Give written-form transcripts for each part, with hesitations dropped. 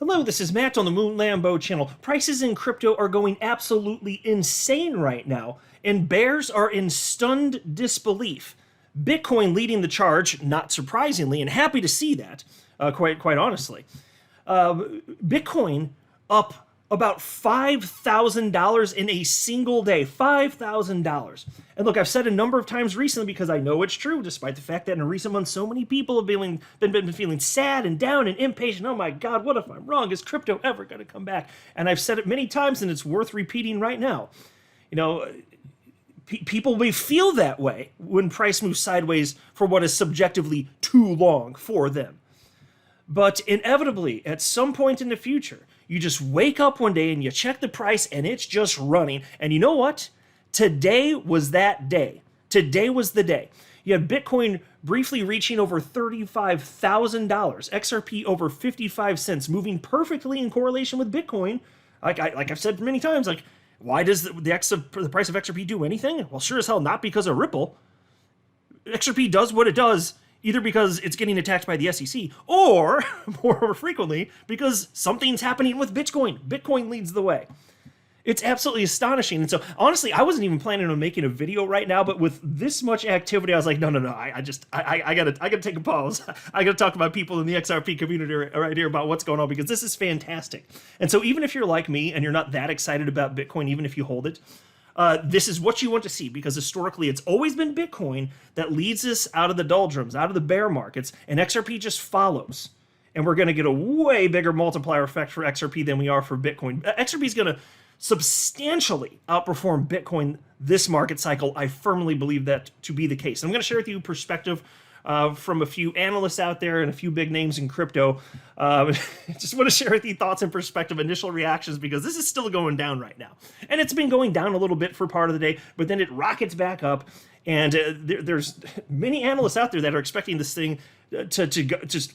Hello, this is Matt on the Moon Lambo channel. Prices in crypto are going absolutely insane right now, and bears are in stunned disbelief. Bitcoin leading the charge, not surprisingly, and happy to see that, quite honestly. Bitcoin up about $5,000 in a single day. $5,000. And look, I've said a number of times recently because I know it's true, despite the fact that in recent months so many people have been feeling sad and down and impatient. Oh my God, what if I'm wrong? Is crypto ever going to come back? And I've said it many times, and it's worth repeating right now. You know, people may feel that way when price moves sideways for what is subjectively too long for them. But inevitably, at some point in the future, you just wake up one day and you check the price and it's just running. And you know what? Today was that day. Today was the day. You have Bitcoin briefly reaching over $35,000, XRP over 55 cents, moving perfectly in correlation with Bitcoin. Like I've said many times, like, why does the price of XRP do anything? Well, sure as hell not because of Ripple. XRP does what it does either because it's getting attacked by the SEC, or more frequently, because something's happening with Bitcoin. Bitcoin leads the way. It's absolutely astonishing. And so, honestly, I wasn't even planning on making a video right now, but with this much activity, I was like, no, I gotta take a pause. I gotta talk about people in the XRP community right here about what's going on, because this is fantastic. And so, even if you're like me and you're not that excited about Bitcoin, even if you hold it, this is what you want to see, because historically it's always been Bitcoin that leads us out of the doldrums, out of the bear markets, and XRP just follows. And we're going to get a way bigger multiplier effect for XRP than we are for Bitcoin. XRP is going to substantially outperform Bitcoin this market cycle. I firmly believe that to be the case. I'm going to share with you perspective from a few analysts out there and a few big names in crypto. Just want to share with you thoughts and perspective, initial reactions, because this is still going down right now. And it's been going down a little bit for part of the day, but then it rockets back up. And there's many analysts out there that are expecting this thing to go, just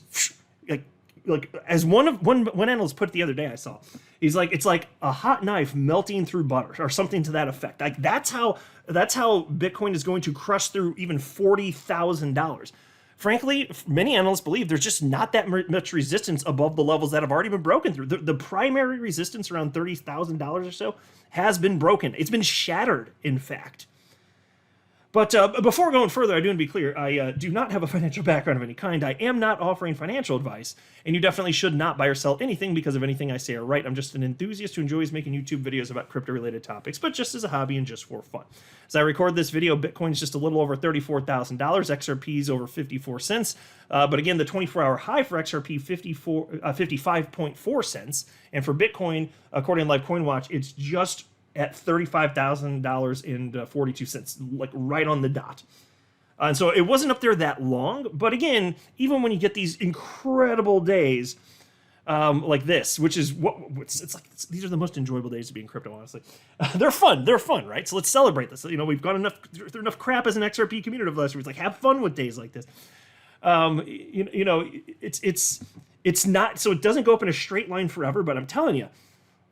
like as one analyst put it the other day, I saw, he's like, it's like a hot knife melting through butter or something to that effect. Like that's how Bitcoin is going to crush through even $40,000. Frankly, many analysts believe there's just not that much resistance above the levels that have already been broken through. The primary resistance around $30,000 or so has been broken. It's been shattered, in fact. But before going further, I do want to be clear, I do not have a financial background of any kind. I am not offering financial advice, and you definitely should not buy or sell anything because of anything I say or write. I'm just an enthusiast who enjoys making YouTube videos about crypto-related topics, but just as a hobby and just for fun. As I record this video, Bitcoin's just a little over $34,000, XRP's over 54 cents, but again, the 24-hour high for XRP, 55.4 cents, and for Bitcoin, according to Live Coin Watch, it's just at $35,000.42, like right on the dot. And so it wasn't up there that long, but again, even when you get these incredible days like this, which is these are the most enjoyable days to be in crypto, honestly. They're fun, right? So let's celebrate this. You know, we've got enough crap as an XRP community of last week. It's like, have fun with days like this. It's not, so it doesn't go up in a straight line forever, but I'm telling you,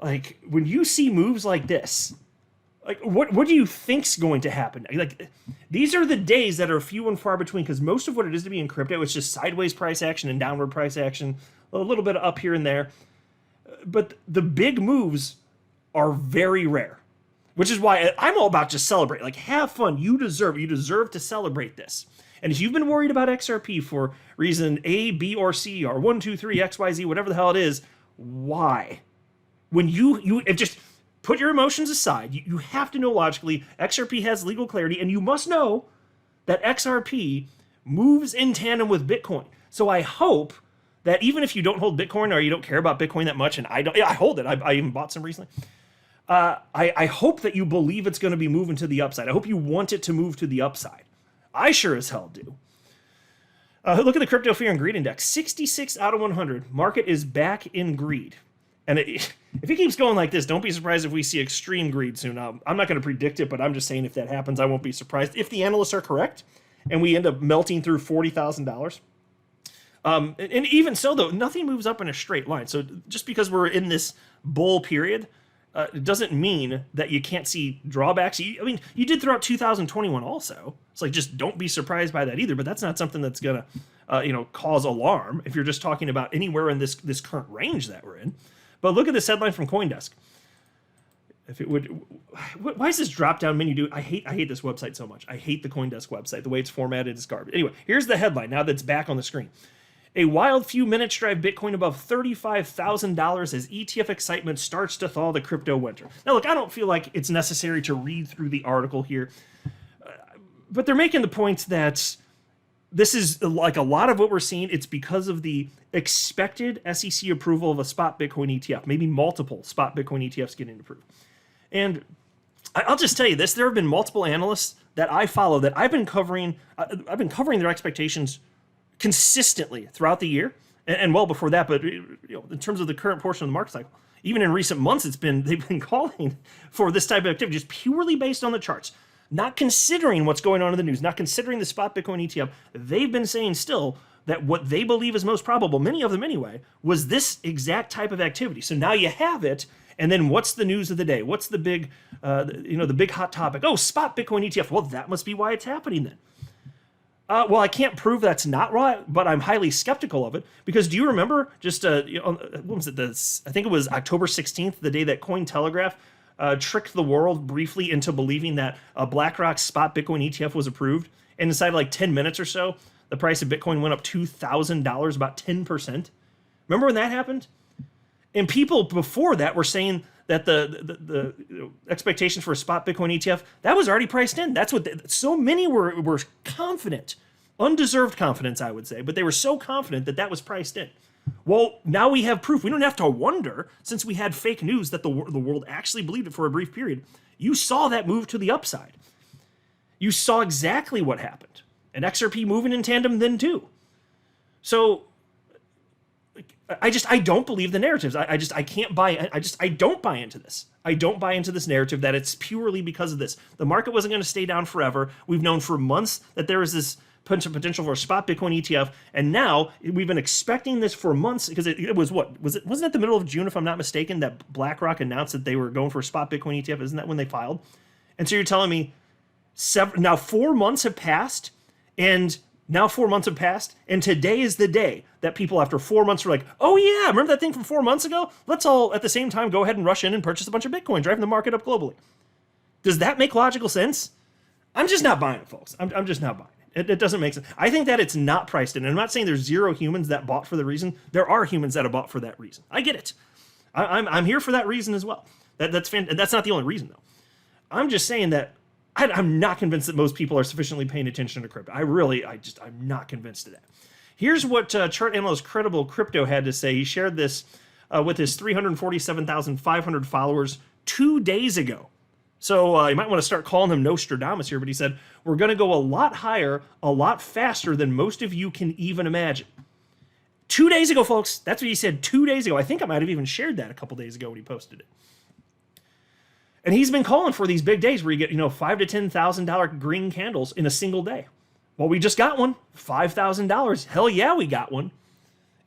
like, when you see moves like this, like, what do you think's going to happen? Like, these are the days that are few and far between, because most of what it is to be in crypto is just sideways price action and downward price action, a little bit of up here and there. But the big moves are very rare, which is why I'm all about just celebrate. Like, have fun. You deserve to celebrate this. And if you've been worried about XRP for reason A, B, or C, or 1, 2, 3, X, Y, Z, whatever the hell it is, why? When you just put your emotions aside, you have to know logically XRP has legal clarity, and you must know that XRP moves in tandem with Bitcoin. So I hope that even if you don't hold Bitcoin or you don't care about Bitcoin that much, and I hold it. I even bought some recently. I hope that you believe it's going to be moving to the upside. I hope you want it to move to the upside. I sure as hell do. Look at the Crypto Fear and Greed Index. 66 out of 100. Market is back in greed. And if it keeps going like this, don't be surprised if we see extreme greed soon. I'm not going to predict it, but I'm just saying if that happens, I won't be surprised. If the analysts are correct and we end up melting through $40,000. And even so, though, nothing moves up in a straight line. So just because we're in this bull period, it doesn't mean that you can't see drawbacks. I mean, you did throughout 2021 also. It's like, just don't be surprised by that either. But that's not something that's going to cause alarm if you're just talking about anywhere in this current range that we're in. But look at this headline from CoinDesk. If it would, why is this drop down menu? I hate this website so much. I hate the CoinDesk website. The way it's formatted is garbage. Anyway, here's the headline now that's back on the screen. A wild few minutes drive Bitcoin above $35,000 as ETF excitement starts to thaw the crypto winter. Now, look, I don't feel like it's necessary to read through the article here, but they're making the point that this is like a lot of what we're seeing. It's because of the expected SEC approval of a spot Bitcoin ETF, maybe multiple spot Bitcoin ETFs getting approved. And I'll just tell you this: there have been multiple analysts that I follow that I've been covering their expectations consistently throughout the year and well before that. But in terms of the current portion of the market cycle, even in recent months, they've been calling for this type of activity just purely based on the charts, not considering what's going on in the news, not considering the spot Bitcoin ETF. They've been saying still that what they believe is most probable, many of them anyway, was this exact type of activity. So now you have it. And then what's the news of the day? What's the big, the big hot topic? Oh, spot Bitcoin ETF. Well, that must be why it's happening then. Well, I can't prove that's not right, but I'm highly skeptical of it because do you remember just what was it? I think it was October 16th, the day that Cointelegraph tricked the world briefly into believing that BlackRock spot Bitcoin ETF was approved, and inside like 10 minutes or so, the price of Bitcoin went up $2,000, about 10%. Remember when that happened? And people before that were saying that the expectations for a spot Bitcoin ETF, that was already priced in. That's what so many were confident, undeserved confidence, I would say, but they were so confident that that was priced in. Well, now we have proof. We don't have to wonder, since we had fake news that the world actually believed it for a brief period. You saw that move to the upside. You saw exactly what happened. And XRP moving in tandem then too. So I don't believe the narratives. I can't buy. I don't buy into this. I don't buy into this narrative that it's purely because of this. The market wasn't going to stay down forever. We've known for months that there was this potential for a spot Bitcoin ETF, and now we've been expecting this for months because it was wasn't it the middle of June, if I'm not mistaken, that BlackRock announced that they were going for a spot Bitcoin ETF? Isn't that when they filed? And so you're telling me now 4 months have passed, and now 4 months have passed, and today is the day that people after 4 months were like, oh yeah, remember that thing from 4 months ago? Let's all at the same time go ahead and rush in and purchase a bunch of Bitcoin, driving the market up globally. Does that make logical sense? I'm just not buying it, folks. I'm just not buying it. It doesn't make sense. I think that it's not priced in. And I'm not saying there's zero humans that bought for the reason. There are humans that have bought for that reason. I get it. I'm here for that reason as well. That's not the only reason, though. I'm just saying that I'm not convinced that most people are sufficiently paying attention to crypto. I'm not convinced of that. Here's what chart analyst Credible Crypto had to say. He shared this with his 347,500 followers 2 days ago. So you might want to start calling him Nostradamus here, but he said, we're going to go a lot higher, a lot faster than most of you can even imagine. 2 days ago, folks. That's what he said 2 days ago. I think I might have even shared that a couple days ago when he posted it. And he's been calling for these big days where you get, $5,000 to $10,000 green candles in a single day. Well, we just got one, $5,000. Hell yeah, we got one.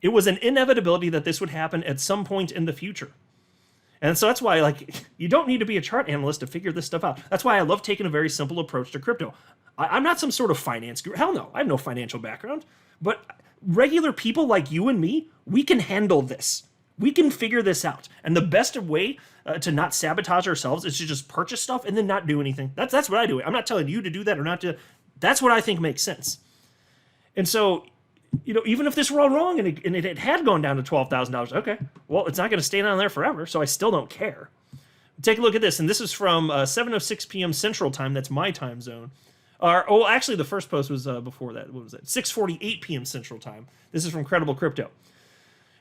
It was an inevitability that this would happen at some point in the future. And so that's why, you don't need to be a chart analyst to figure this stuff out. That's why I love taking a very simple approach to crypto. I'm not some sort of finance guru. Hell no, I have no financial background. But regular people like you and me, we can handle this. We can figure this out. And the best way to not sabotage ourselves is to just purchase stuff and then not do anything. That's what I do. I'm not telling you to do that or not to. That's what I think makes sense. And so, even if this were all wrong and it had gone down to $12,000, okay, well, it's not going to stay down there forever, so I still don't care. Take a look at this, and this is from 7:06 p.m. Central Time. That's my time zone. Actually, the first post was before that. What was that? 6:48 p.m. Central Time. This is from Credible Crypto.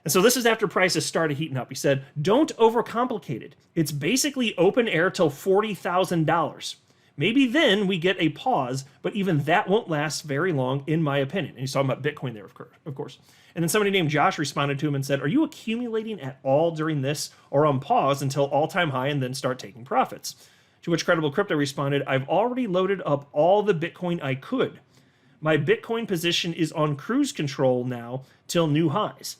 And so this is after prices started heating up. He said, don't overcomplicate it. It's basically open air till $40,000. Maybe then we get a pause, but even that won't last very long, in my opinion. And he's talking about Bitcoin there, of course. And then somebody named Josh responded to him and said, are you accumulating at all during this or on pause until all-time high and then start taking profits? To which Credible Crypto responded, I've already loaded up all the Bitcoin I could. My Bitcoin position is on cruise control now till new highs.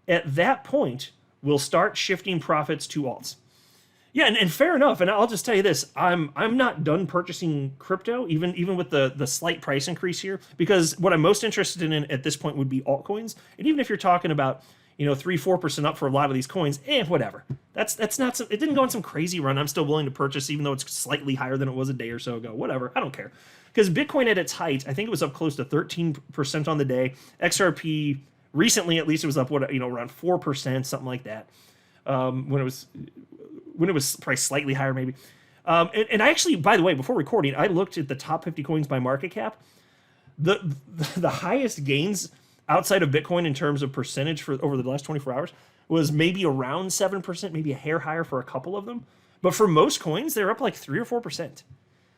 At that point, we'll start shifting profits to alts. Yeah, and fair enough. And I'll just tell you this: I'm not done purchasing crypto, even with the slight price increase here, because what I'm most interested in at this point would be altcoins. And even if you're talking about 3-4% up for a lot of these coins, whatever. That's not some, it didn't go on some crazy run. I'm still willing to purchase, even though it's slightly higher than it was a day or so ago. Whatever, I don't care. Because Bitcoin at its height, I think it was up close to 13% on the day. XRP recently, at least, it was up around 4%, something like that. When it was priced slightly higher, maybe. And I actually, by the way, before recording, I looked at the top 50 coins by market cap. The highest gains outside of Bitcoin in terms of percentage for over the last 24 hours was maybe around 7%, maybe a hair higher for a couple of them. But for most coins, they're up like 3 or 4%.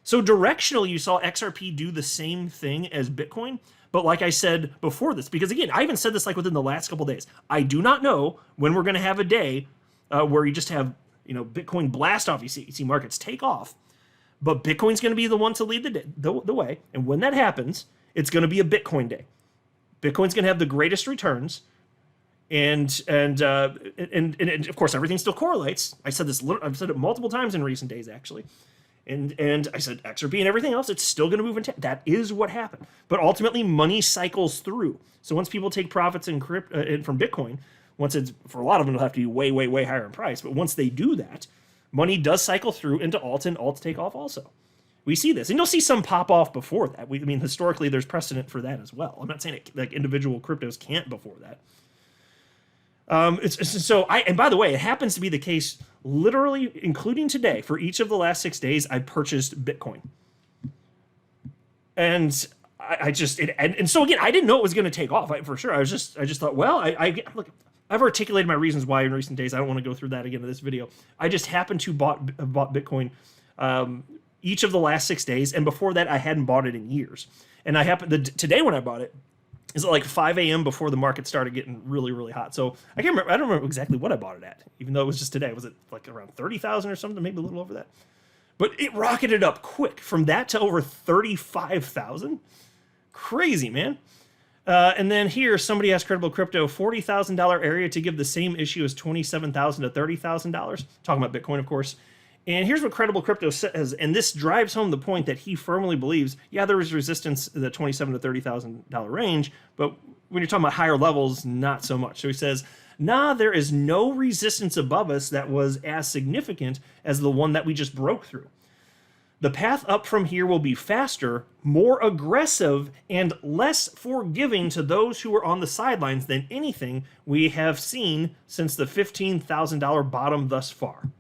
So directionally, you saw XRP do the same thing as Bitcoin. But like I said before this, because again, I even said this like within the last couple of days, I do not know when we're going to have a day where you just have Bitcoin blast off. You see markets take off, but Bitcoin's going to be the one to lead the way. And when that happens, it's going to be a Bitcoin day. Bitcoin's going to have the greatest returns, and of course everything still correlates. I've said it multiple times in recent days actually, and I said XRP and everything else, it's still going to move in. That is what happened. But ultimately, money cycles through. So once people take profits from Bitcoin, once it's, for a lot of them, it'll have to be way, way, way higher in price. But once they do that, money does cycle through into alts, and alts take off also. We see this, and you'll see some pop off before that. Historically, there's precedent for that as well. I'm not saying like individual cryptos can't before that. And by the way, it happens to be the case literally, including today, for each of the last 6 days, I purchased Bitcoin. And so again, I didn't know it was going to take off for sure. I just thought, well, look, I've articulated my reasons why in recent days. I don't want to go through that again in this video. I just happened to bought Bitcoin each of the last 6 days, and before that, I hadn't bought it in years. And today when I bought it, is at like 5 a.m. before the market started getting really, really hot. So I can't remember. I don't remember exactly what I bought it at, even though it was just today. Was it like around 30,000 or something? Maybe a little over that. But it rocketed up quick from that to over 35,000. Crazy, man. And then here, somebody asked Credible Crypto, $40,000 area to give the same issue as $27,000 to $30,000. Talking about Bitcoin, of course. And here's what Credible Crypto says, and this drives home the point that he firmly believes, yeah, there is resistance in the $27,000 to $30,000 range, but when you're talking about higher levels, not so much. So he says, nah, there is no resistance above us that was as significant as the one that we just broke through. The path up from here will be faster, more aggressive, and less forgiving to those who are on the sidelines than anything we have seen since the $15,000 bottom thus far.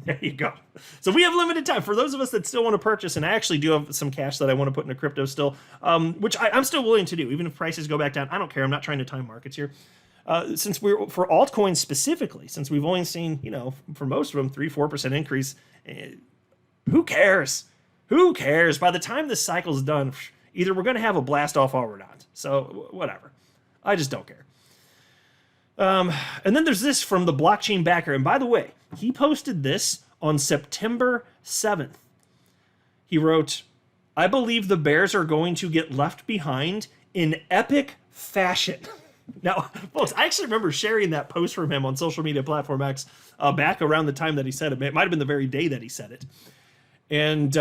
There you go. So we have limited time. For those of us that still want to purchase, and I actually do have some cash that I want to put into crypto still, which I'm still willing to do, even if prices go back down. I don't care. I'm not trying to time markets here. Since we're, for altcoins specifically, since we've only seen, for most of them, 3-4% increase, who cares? Who cares? By the time this cycle's done, either we're going to have a blast off or we're not. So whatever. I just don't care. And then there's this from the blockchain backer. And by the way, he posted this on September 7th. He wrote, I believe the Bears are going to get left behind in epic fashion. Now, folks, I actually remember sharing that post from him on social media platform X back around the time that he said it. It might have been the very day that he said it. And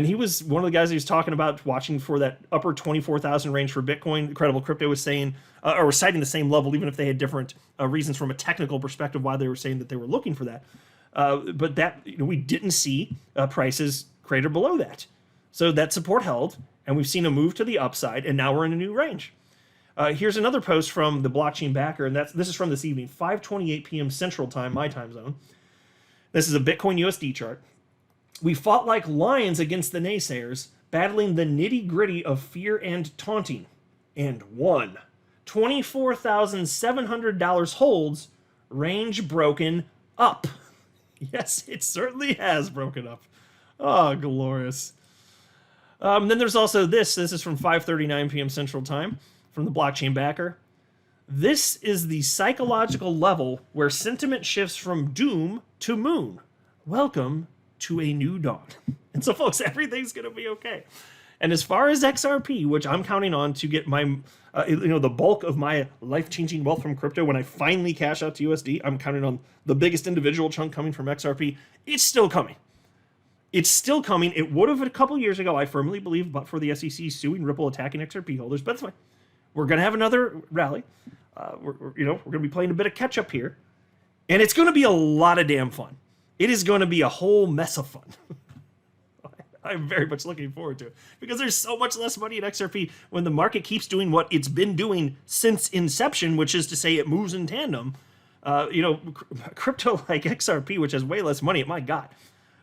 he was one of the guys who was talking about watching for that upper 24,000 range for Bitcoin. Credible Crypto was saying, or was citing the same level, even if they had different reasons from a technical perspective why they were saying that they were looking for that. But that we didn't see prices crater below that. So that support held, and we've seen a move to the upside, and now we're in a new range. Here's another post from the blockchain backer, and this is from this evening, 5:28 p.m. Central Time, my time zone. This is a Bitcoin USD chart. We fought like lions against the naysayers, battling the nitty-gritty of fear and taunting, and won. $24,700 holds, range broken up. Yes, it certainly has broken up. Oh, glorious. Then there's also this. This is from 5:39 p.m. Central Time from the blockchain backer. This is the psychological level where sentiment shifts from doom to moon. Welcome to a new dawn. And so, folks, everything's going to be okay. And as far as XRP, which I'm counting on to get my, the bulk of my life-changing wealth from crypto when I finally cash out to USD, I'm counting on the biggest individual chunk coming from XRP. It's still coming. It's still coming. It would have a couple years ago, I firmly believe, but for the SEC suing Ripple, attacking XRP holders. But that's fine. We're going to have another rally. We're going to be playing a bit of catch up here. And it's going to be a lot of damn fun. It is going to be a whole mess of fun. I'm very much looking forward to it because there's so much less money in XRP when the market keeps doing what it's been doing since inception, which is to say it moves in tandem. Crypto like XRP, which has way less money, my God,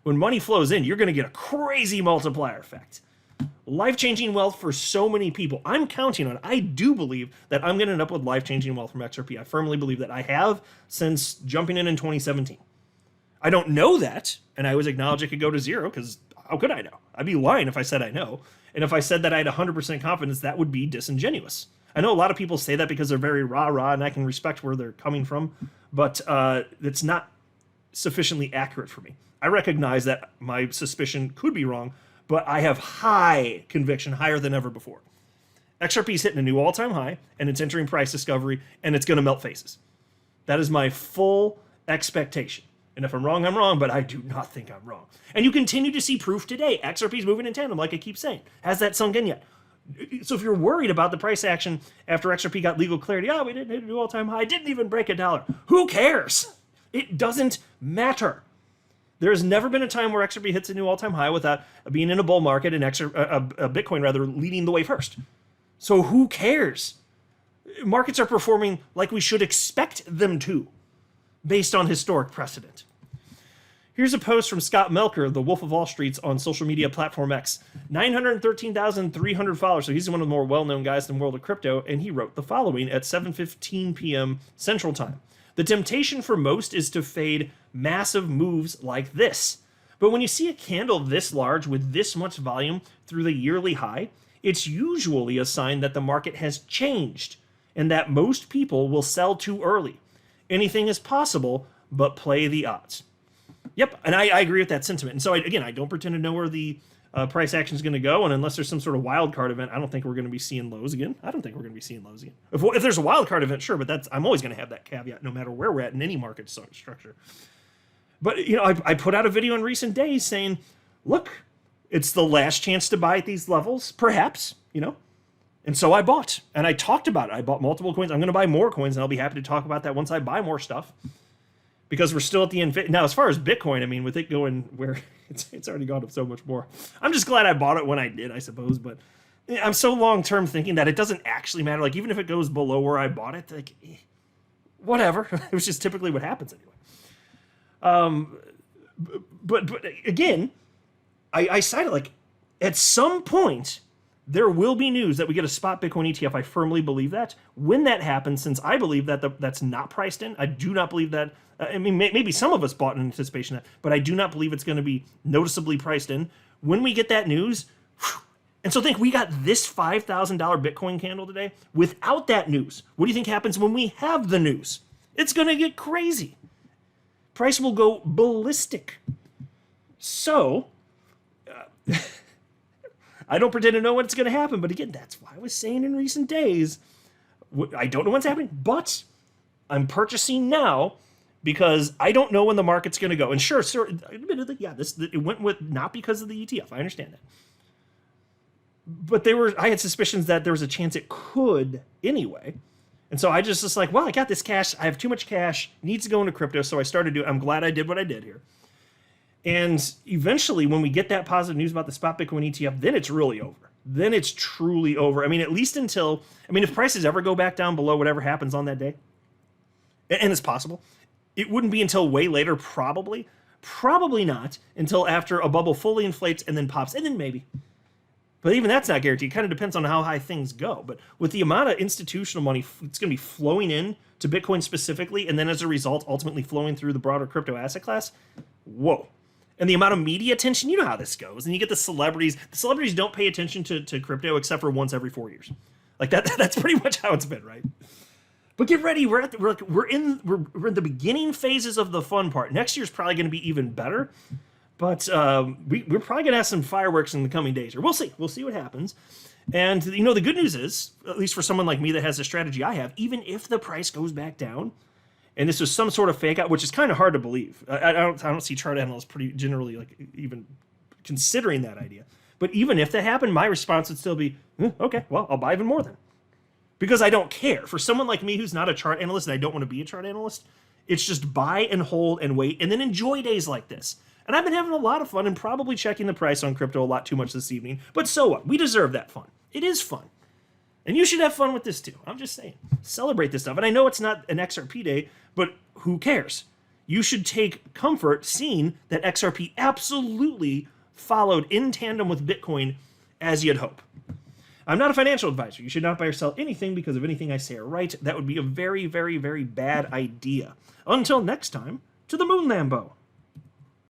when money flows in, you're going to get a crazy multiplier effect. Life-changing wealth for so many people. I'm counting on it. I do believe that I'm going to end up with life-changing wealth from XRP. I firmly believe that I have since jumping in 2017. I don't know that, and I always acknowledge it could go to zero because how could I know? I'd be lying if I said I know. And if I said that I had 100% confidence, that would be disingenuous. I know a lot of people say that because they're very rah-rah, and I can respect where they're coming from, but it's not sufficiently accurate for me. I recognize that my suspicion could be wrong, but I have high conviction, higher than ever before. XRP is hitting a new all-time high, and it's entering price discovery, and it's going to melt faces. That is my full expectation. And if I'm wrong, I'm wrong, but I do not think I'm wrong. And you continue to see proof today. XRP is moving in tandem, like I keep saying. Has that sunk in yet? So if you're worried about the price action after XRP got legal clarity, we didn't hit a new all-time high, didn't even break $1. Who cares? It doesn't matter. There has never been a time where XRP hits a new all-time high without being in a bull market and Bitcoin rather leading the way first. So who cares? Markets are performing like we should expect them to, based on historic precedent. Here's a post from Scott Melker, the Wolf of Wall Street's on social media platform X. 913,300 followers, so he's one of the more well-known guys in the world of crypto, and he wrote the following at 7:15 p.m. Central Time. The temptation for most is to fade massive moves like this. But when you see a candle this large with this much volume through the yearly high, it's usually a sign that the market has changed and that most people will sell too early. Anything is possible, but play the odds. Yep, and I agree with that sentiment. And so, I don't pretend to know where the price action is going to go, and unless there's some sort of wild card event, I don't think we're going to be seeing lows again. If there's a wild card event, sure, but I'm always going to have that caveat no matter where we're at in any market structure. But, I put out a video in recent days saying, look, it's the last chance to buy at these levels, perhaps, And so I bought, and I talked about it. I bought multiple coins. I'm going to buy more coins, and I'll be happy to talk about that once I buy more stuff. Because we're still at the end. Now, as far as Bitcoin, with it going where it's already gone up so much more. I'm just glad I bought it when I did, I suppose. But I'm so long-term thinking that it doesn't actually matter. Like, even if it goes below where I bought it, whatever. It was just typically what happens anyway. But again, I cited, at some point, there will be news that we get a spot Bitcoin ETF. I firmly believe that. When that happens, since I believe that that's not priced in, I do not believe that. Maybe some of us bought in anticipation of that, but I do not believe it's going to be noticeably priced in. When we get that news, and so think we got this $5,000 Bitcoin candle today without that news. What do you think happens when we have the news? It's going to get crazy. Price will go ballistic. So, I don't pretend to know what's going to happen, but again, that's why I was saying in recent days, I don't know what's happening, but I'm purchasing now because I don't know when the market's going to go. And sure, admittedly, it went with not because of the ETF. I understand that. But I had suspicions that there was a chance it could anyway. And so I just I got this cash. I have too much cash. It needs to go into crypto. So I started doing. I'm glad I did what I did here. And eventually, when we get that positive news about the spot Bitcoin ETF, then it's really over. Then it's truly over. At least until, if prices ever go back down below whatever happens on that day, and it's possible, it wouldn't be until way later, probably not, until after a bubble fully inflates and then pops, and then maybe. But even that's not guaranteed. It kind of depends on how high things go. But with the amount of institutional money it's going to be flowing in to Bitcoin specifically, and then as a result, ultimately flowing through the broader crypto asset class, whoa. And the amount of media attention, you know how this goes. And you get the celebrities. The celebrities don't pay attention to crypto except for once every 4 years. That's pretty much how it's been, right? But get ready. We're in the beginning phases of the fun part. Next year's probably going to be even better. But we're probably going to have some fireworks in the coming days, or we'll see. We'll see what happens. And, the good news is, at least for someone like me that has the strategy I have, even if the price goes back down, and this was some sort of fake out, which is kind of hard to believe. I don't see chart analysts pretty generally like even considering that idea. But even if that happened, my response would still be, okay, well, I'll buy even more then. Because I don't care. For someone like me who's not a chart analyst and I don't want to be a chart analyst, it's just buy and hold and wait and then enjoy days like this. And I've been having a lot of fun and probably checking the price on crypto a lot too much this evening. But so what? We deserve that fun. It is fun. And you should have fun with this too. I'm just saying. Celebrate this stuff. And I know it's not an XRP day, but who cares? You should take comfort seeing that XRP absolutely followed in tandem with Bitcoin as you'd hope. I'm not a financial advisor. You should not buy or sell anything because of anything I say or write. That would be a very, very, very bad idea. Until next time, to the moon, Lambo.